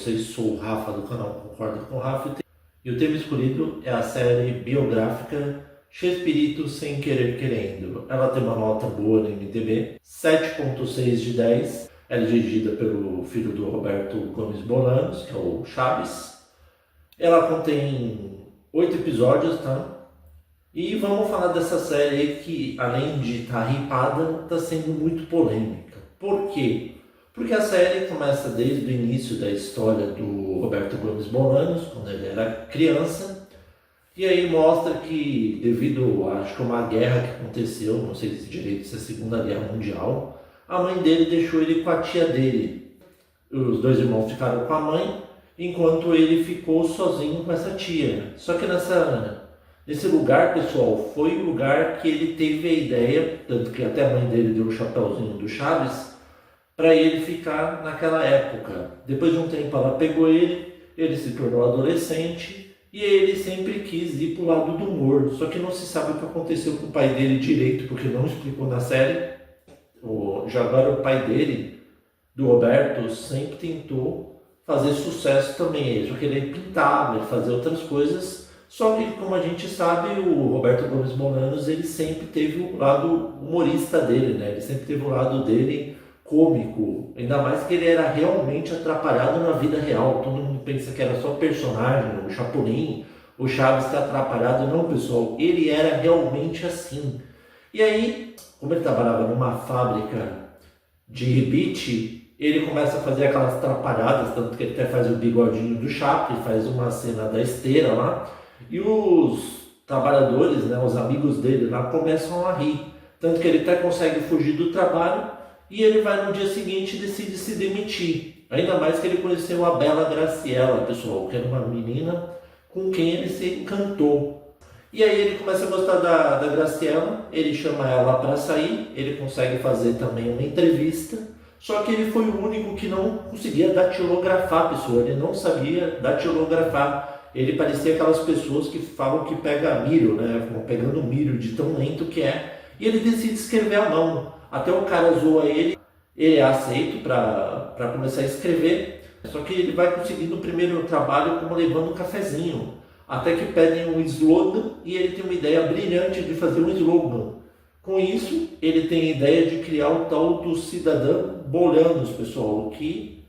vocês, sou o Rafa do canal Concordo com o Rafa e o tema escolhido é a série biográfica Chespirito Sem Querer Querendo. Ela tem uma nota boa no IMDb, 7,6 de 10. Ela é dirigida pelo filho do Roberto Gomes Bolanos, que é o Chaves. Ela contém 8 episódios, tá? E vamos falar dessa série aí que, além de estar hypada, está sendo muito polêmica. Por quê? Porque a série começa desde o início da história do Roberto Gomes Bolanos, quando ele era criança, e aí mostra que, devido a acho que uma guerra que aconteceu, não sei se direito se é a Segunda Guerra Mundial, a mãe dele deixou ele com a tia dele. Os dois irmãos ficaram com a mãe, enquanto ele ficou sozinho com essa tia. Só que nesse lugar, pessoal, foi o lugar que ele teve a ideia, tanto que até a mãe dele deu o chapéuzinho do Chaves, para ele ficar naquela época. Depois de um tempo ela pegou ele se tornou adolescente e ele sempre quis ir para o lado do humor. Só que não se sabe o que aconteceu com o pai dele direito, porque não explicou na série. Já agora o pai dele, do Roberto, sempre tentou fazer sucesso também. Só que ele pintava, ele fazia outras coisas. Só que, como a gente sabe, o Roberto Gomes Bolanos, ele sempre teve o lado humorista dele, né? Ele sempre teve o lado dele cômico, ainda mais que ele era realmente atrapalhado na vida real. Todo mundo pensa que era só personagem, o Chapolin, o Chaves está atrapalhado. Não, pessoal, ele era realmente assim. E aí, como ele trabalhava numa fábrica de rebite, ele começa a fazer aquelas atrapalhadas, tanto que ele até faz o bigodinho do Chaplin, faz uma cena da esteira lá, e os trabalhadores, né, os amigos dele lá, começam a rir, tanto que ele até consegue fugir do trabalho. E ele vai no dia seguinte e decide se demitir. Ainda mais que ele conheceu a bela Graciela, pessoal, que era uma menina com quem ele se encantou. E aí ele começa a gostar da Graciela, ele chama ela para sair, ele consegue fazer também uma entrevista, só que ele foi o único que não conseguia datilografar, pessoal, ele não sabia datilografar. Ele parecia aquelas pessoas que falam que pega milho, né? Pegando milho de tão lento que é. E ele decide escrever à mão. Até o cara zoa ele é aceito para começar a escrever, só que ele vai conseguir no primeiro trabalho como levando um cafezinho, até que pedem um slogan e ele tem uma ideia brilhante de fazer um slogan. Com isso, ele tem a ideia de criar o tal do Cidadão Bolanos, pessoal, que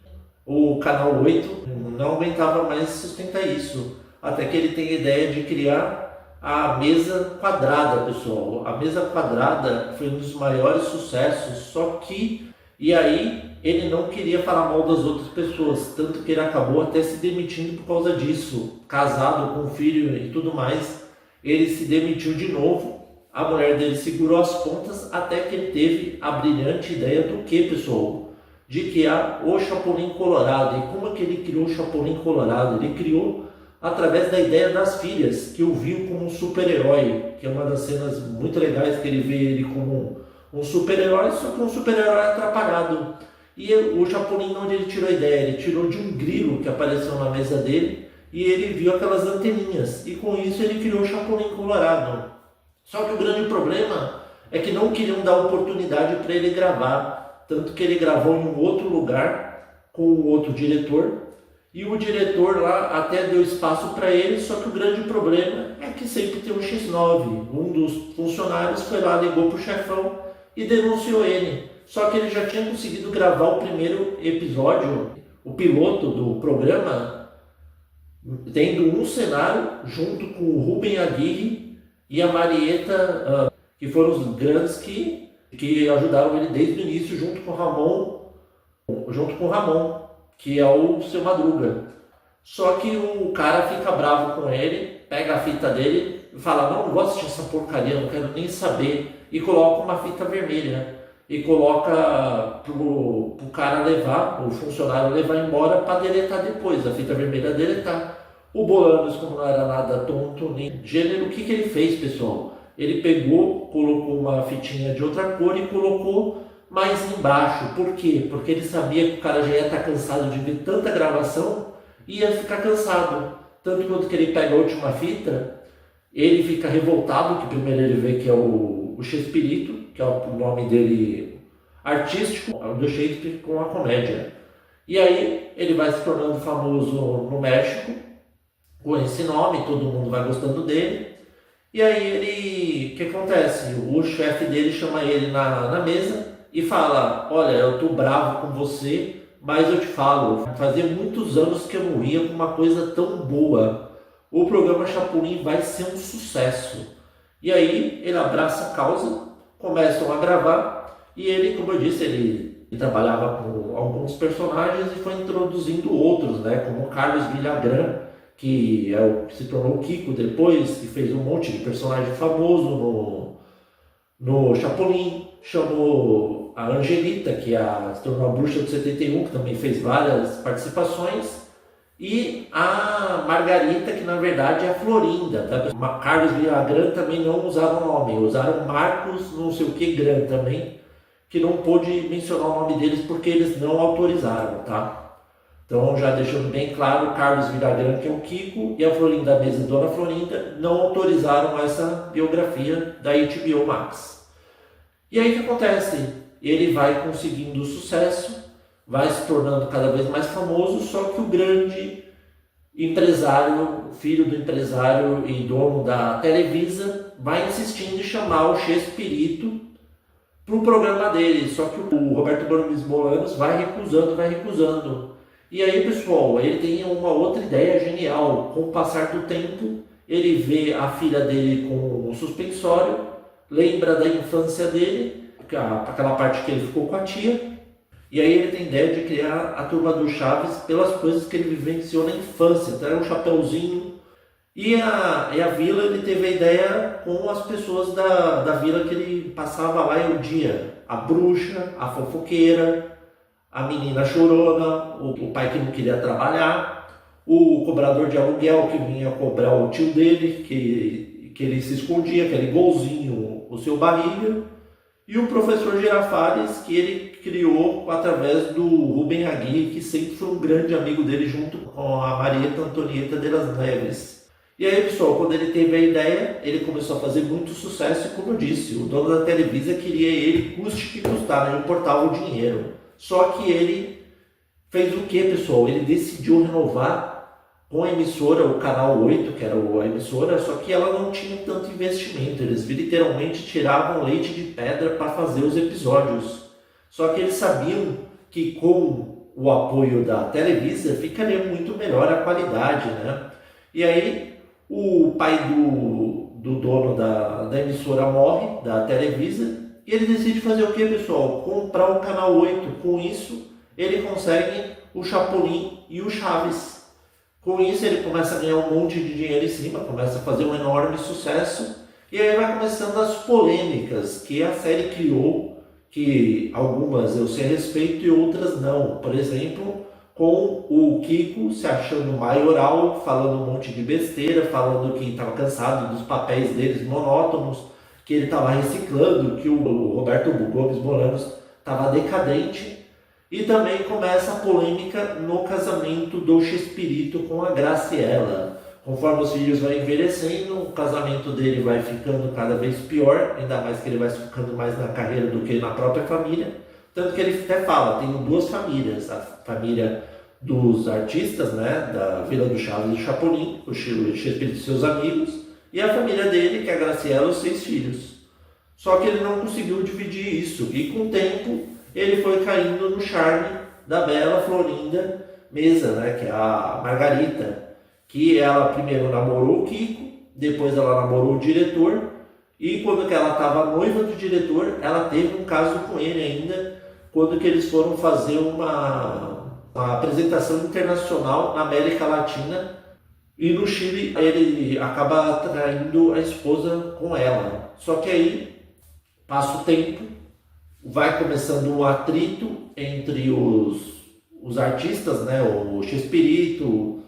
o Canal 8 não aguentava mais sustentar isso, até que ele tem a ideia de criar a mesa quadrada, pessoal. A mesa quadrada foi um dos maiores sucessos, só que, e aí, ele não queria falar mal das outras pessoas, tanto que ele acabou até se demitindo por causa disso. Casado, com filho e tudo mais, ele se demitiu de novo. A mulher dele segurou as pontas até que ele teve a brilhante ideia do que, pessoal? De criar o Chapolin Colorado. E como é que ele criou o Chapolin Colorado? Ele criou através da ideia das filhas, que o viu como um super-herói, que é uma das cenas muito legais, que ele vê ele como um super-herói, só que um super-herói atrapalhado. E o Chapolin, onde ele tirou a ideia? Ele tirou de um grilo que apareceu na mesa dele, e ele viu aquelas anteninhas, e com isso ele criou o Chapolin Colorado. Só que o grande problema é que não queriam dar oportunidade para ele gravar, tanto que ele gravou em um outro lugar, com um outro diretor, e o diretor lá até deu espaço para ele, só que o grande problema é que sempre tem um X9. Um dos funcionários foi lá, ligou para o chefão e denunciou ele. Só que ele já tinha conseguido gravar o primeiro episódio, o piloto do programa, tendo um cenário junto com o Rubem Aguirre e a Marieta, que foram os grandes que ajudaram ele desde o início, junto com o Ramon, que é o Seu Madruga. Só que o cara fica bravo com ele, pega a fita dele e fala: não vou assistir essa porcaria, não quero nem saber, e coloca uma fita vermelha e coloca pro cara levar, o funcionário levar embora para deletar depois, a fita vermelha deletar. O Bolanos, como não era nada tonto nem gênero, o que ele fez, pessoal? Ele pegou, colocou uma fitinha de outra cor e colocou mais embaixo. Por quê? Porque ele sabia que o cara já ia estar cansado de ver tanta gravação e ia ficar cansado. Tanto que quando ele pega a última fita, ele fica revoltado, que primeiro ele vê que é o Chespirito, que é o nome dele artístico, do Shakespeare com a comédia. E aí ele vai se tornando famoso no México com esse nome, todo mundo vai gostando dele. E aí o que acontece? O chefe dele chama ele na mesa e fala: olha, eu tô bravo com você, mas eu te falo, fazia muitos anos que eu não ia com uma coisa tão boa. O programa Chapolin vai ser um sucesso. E aí ele abraça a causa, começam a gravar e ele, como eu disse, ele trabalhava com alguns personagens e foi introduzindo outros, né? Como o Carlos Villagrán, que é o que se tornou o Kiko depois, que fez um monte de personagem famoso no Chapolin. Chamou a Angelita, que se tornou a Bruxa de 71, que também fez várias participações. E a Margarita, que na verdade é a Florinda. Tá? Carlos Villagrán também não usaram o nome, usaram Marcos não sei o que Gran também, que não pôde mencionar o nome deles porque eles não autorizaram, tá? Então, já deixando bem claro, Carlos Villagrán, que é o Kiko, e a Florinda Mesa, Dona Florinda, não autorizaram essa biografia da HBO Max. E aí o que acontece? Ele vai conseguindo sucesso, vai se tornando cada vez mais famoso, só que o grande empresário, filho do empresário e dono da Televisa, vai insistindo em chamar o Chespirito para o programa dele, só que o Roberto Gomes Bolanos vai recusando. E aí, pessoal, ele tem uma outra ideia genial. Com o passar do tempo, ele vê a filha dele com um suspensório, lembra da infância dele, aquela parte que ele ficou com a tia, e aí ele tem ideia de criar a Turma do Chaves pelas coisas que ele vivenciou na infância. Então, um chapeuzinho. E a vila, ele teve a ideia com as pessoas da vila que ele passava lá o dia. A bruxa, a fofoqueira, a menina chorona, o pai que não queria trabalhar, o cobrador de aluguel que vinha cobrar o tio dele, que ele se escondia, aquele golzinho, o seu barriga, e o professor Girafales, que ele criou através do Rubem Agui, que sempre foi um grande amigo dele, junto com a Marieta Antonieta de las Neves. E aí, pessoal, quando ele teve a ideia, ele começou a fazer muito sucesso, e como eu disse, o dono da Televisa queria ele custe que custar, não importava o dinheiro. Só que ele fez o que, pessoal? Ele decidiu renovar com a emissora, o Canal 8, que era a emissora, só que ela não tinha tanto investimento. Eles literalmente tiravam leite de pedra para fazer os episódios. Só que eles sabiam que com o apoio da Televisa ficaria muito melhor a qualidade, né? E aí o pai do dono da emissora morre, da Televisa, e ele decide fazer o que, pessoal? Comprar o Canal 8. Com isso, ele consegue o Chapolin e o Chaves. Com isso, ele começa a ganhar um monte de dinheiro em cima, começa a fazer um enorme sucesso. E aí vai começando as polêmicas que a série criou, que algumas eu sei a respeito e outras não. Por exemplo, com o Kiko se achando maioral, falando um monte de besteira, falando que estava cansado dos papéis deles monótonos, que ele estava reciclando, que o Roberto Gomes Bolanos estava decadente. E também começa a polêmica no casamento do Chespirito com a Graciela. Conforme os filhos vão envelhecendo, o casamento dele vai ficando cada vez pior, ainda mais que ele vai ficando mais na carreira do que na própria família. Tanto que ele até fala, tenho duas famílias, a família dos artistas, né, da Vila do Chaves e do Chapolin, o Chespirito e seus amigos, e a família dele, que é a Graciela e os 6 filhos. Só que ele não conseguiu dividir isso, e com o tempo ele foi caindo no charme da bela Florinda Mesa, né, que é a Margarita, que ela primeiro namorou o Kiko, depois ela namorou o diretor, e quando que ela estava noiva do diretor, ela teve um caso com ele ainda, quando que eles foram fazer uma apresentação internacional na América Latina, e no Chile ele acaba traindo a esposa com ela. Só que aí passa o tempo, vai começando um atrito entre os artistas, né? O Chespirito,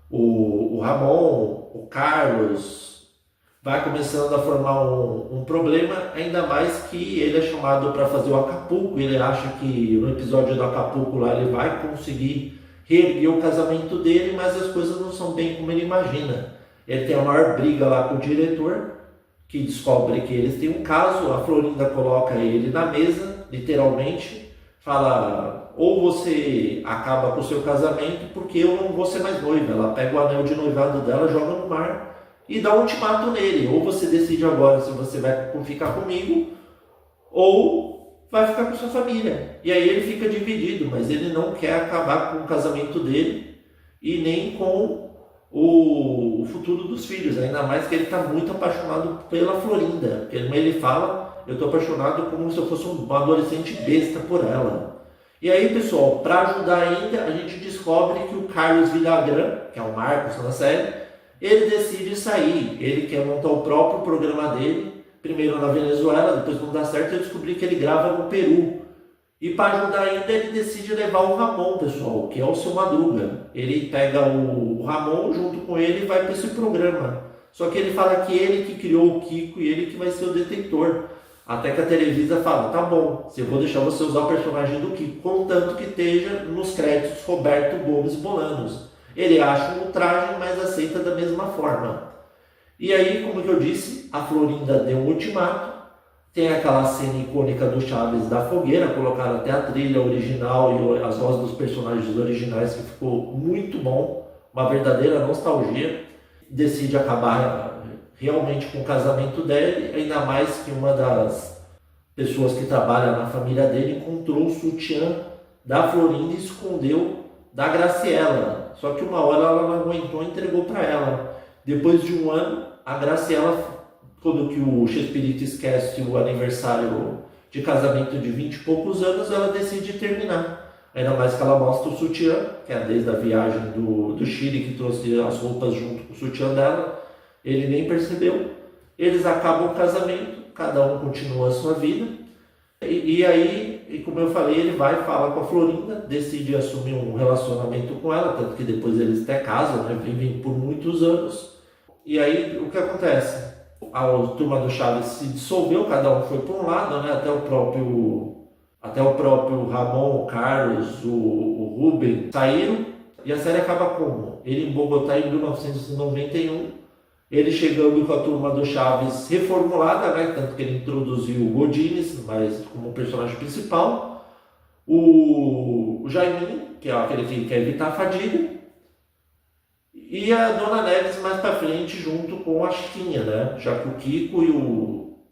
o Ramon, o Carlos, vai começando a formar um problema, ainda mais que ele é chamado para fazer o Acapulco, e ele acha que no episódio do Acapulco lá ele vai conseguir reerguer o casamento dele, mas as coisas não são bem como ele imagina. Ele tem a maior briga lá com o diretor, que descobre que eles têm um caso, a Florinda coloca ele na mesa, literalmente, fala, ou você acaba com o seu casamento porque eu não vou ser mais noiva. Ela pega o anel de noivado dela, joga no mar e dá um ultimato nele. Ou você decide agora se você vai ficar comigo ou vai ficar com sua família. E aí ele fica dividido, mas ele não quer acabar com o casamento dele e nem com o futuro dos filhos, ainda mais que ele está muito apaixonado pela Florinda. Ele fala, eu estou apaixonado como se eu fosse um adolescente besta por ela. E aí, pessoal, para ajudar ainda, a gente descobre que o Carlos Villagrán, que é o Marcos na série, ele decide sair. Ele quer montar o próprio programa dele, primeiro na Venezuela, depois não dá certo, eu descobri que ele grava no Peru. E para ajudar ainda, ele decide levar o Ramon, pessoal, que é o seu Madruga. Ele pega o Ramon junto com ele e vai para esse programa. Só que ele fala que ele que criou o Kiko e ele que vai ser o detentor. Até que a Televisa fala, tá bom, eu vou deixar você usar o personagem do Kiko, contanto que esteja nos créditos Roberto Gomes Bolanos. Ele acha um ultraje, mas aceita da mesma forma. E aí, como que eu disse, a Florinda deu um ultimato. Tem aquela cena icônica do Chaves da fogueira, colocaram até a trilha original e as vozes dos personagens originais, que ficou muito bom, uma verdadeira nostalgia. Decide acabar realmente com o casamento dele, ainda mais que uma das pessoas que trabalha na família dele encontrou o sutiã da Florinda e escondeu da Graciela. Só que uma hora ela não aguentou e entregou para ela. Depois de um ano, a Graciela, quando que o Chespirito esquece o aniversário de casamento de 20 e poucos anos, ela decide terminar. Ainda mais que ela mostra o sutiã, que é desde a viagem do Chile, que trouxe as roupas junto com o sutiã dela. Ele nem percebeu. Eles acabam o casamento, cada um continua a sua vida. E aí, como eu falei, ele vai falar com a Florinda, decide assumir um relacionamento com ela, tanto que depois eles até casam, né? Vivem por muitos anos. E aí, o que acontece? A turma do Chaves se dissolveu, cada um foi para um lado, né? Até o próprio Ramon, o Carlos, o Rubem saíram. E a série acaba como? Ele em Bogotá em 1991, ele chegando com a turma do Chaves reformulada, né? Tanto que ele introduziu o Godines, mas como personagem principal. O Jaiminho, que é aquele que quer evitar a fadiga. E a Dona Neves mais para frente junto com a Chiquinha, né? Já que o Kiko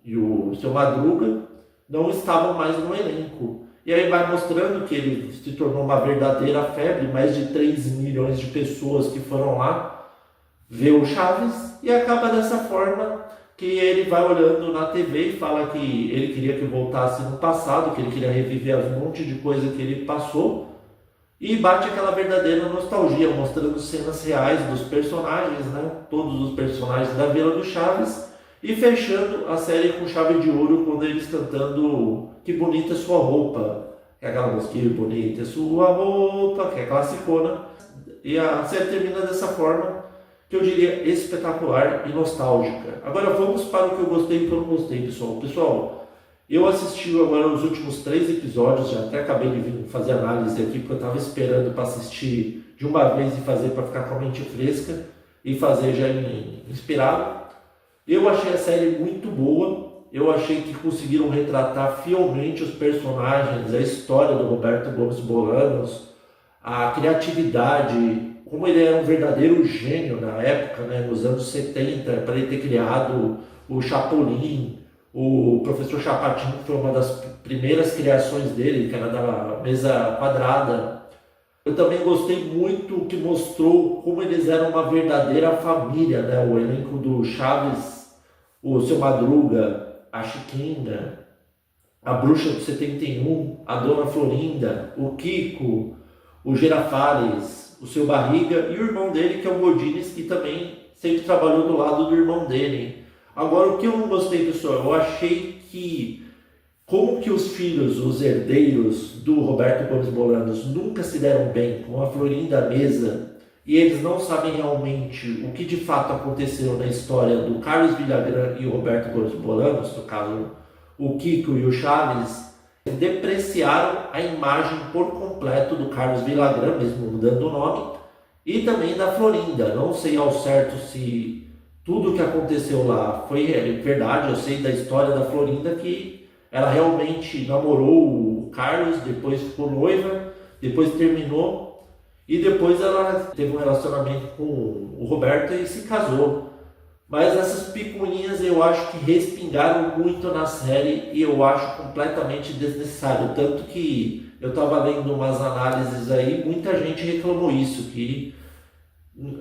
e o seu Madruga não estavam mais no elenco. E aí vai mostrando que ele se tornou uma verdadeira febre, mais de 3 milhões de pessoas que foram lá ver o Chaves, e acaba dessa forma que ele vai olhando na TV e fala que ele queria que voltasse no passado, que ele queria reviver um monte de coisa que ele passou. E bate aquela verdadeira nostalgia, mostrando cenas reais dos personagens, né? Todos os personagens da Vila do Chaves. E fechando a série com chave de ouro, quando eles cantando Que Bonita é Sua Roupa. Que é aquela música, Que Bonita é Sua Roupa, que é classicona. E a série termina dessa forma, que eu diria espetacular e nostálgica. Agora vamos para o que eu gostei e o que eu não gostei, pessoal. Pessoal, eu assisti agora os últimos 3 episódios, já até acabei de vir fazer análise aqui, porque eu estava esperando para assistir de uma vez e fazer para ficar com a mente fresca e fazer já inspirado. Eu achei a série muito boa, eu achei que conseguiram retratar fielmente os personagens, a história do Roberto Gomes Bolanos, a criatividade, como ele era um verdadeiro gênio na época, né, nos anos 70, para ele ter criado o Chapolin, o professor Chapatinho, que foi uma das primeiras criações dele, que era da mesa quadrada. Eu também gostei muito que mostrou como eles eram uma verdadeira família, né? O elenco do Chaves, o seu Madruga, a Chiquinha, a Bruxa do 71, a Dona Florinda, o Kiko, o Girafales, o seu Barriga e o irmão dele, que é o Godines, que também sempre trabalhou do lado do irmão dele. Agora, o que eu não gostei, pessoal, eu achei que, como que os filhos, os herdeiros do Roberto Gomes Bolanos nunca se deram bem com a Florinda à mesa, e eles não sabem realmente o que de fato aconteceu na história do Carlos Villagrán e o Roberto Gomes Bolanos, no caso o Kiko e o Chaves, depreciaram a imagem por completo do Carlos Villagrán, mesmo mudando o nome, e também da Florinda. Não sei ao certo se tudo o que aconteceu lá foi verdade. Eu sei da história da Florinda que ela realmente namorou o Carlos, depois ficou noiva, depois terminou e depois ela teve um relacionamento com o Roberto e se casou. Mas essas picuinhas eu acho que respingaram muito na série e eu acho completamente desnecessário. Tanto que eu estava lendo umas análises aí, muita gente reclamou isso, que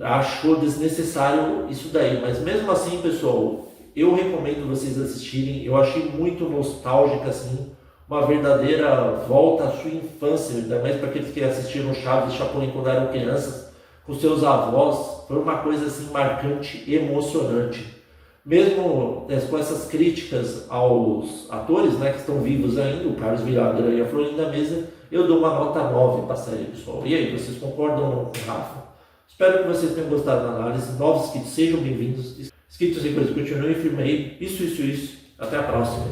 achou desnecessário isso daí. Mas mesmo assim, pessoal, eu recomendo vocês assistirem. Eu achei muito nostálgica, assim, uma verdadeira volta à sua infância, ainda mais para aqueles que assistiram Chaves e Chapolin quando eram crianças, com seus avós. Foi uma coisa assim marcante, emocionante. Mesmo com essas críticas aos atores, né, que estão vivos ainda, o Carlos Villagrán e a Florinda Mesa, eu dou uma nota 9 para a série, pessoal. E aí, vocês concordam com o Rafa? Espero que vocês tenham gostado da análise. Novos inscritos, sejam bem-vindos. Inscritos e coisas, continuem firme aí. Isso. Até a próxima.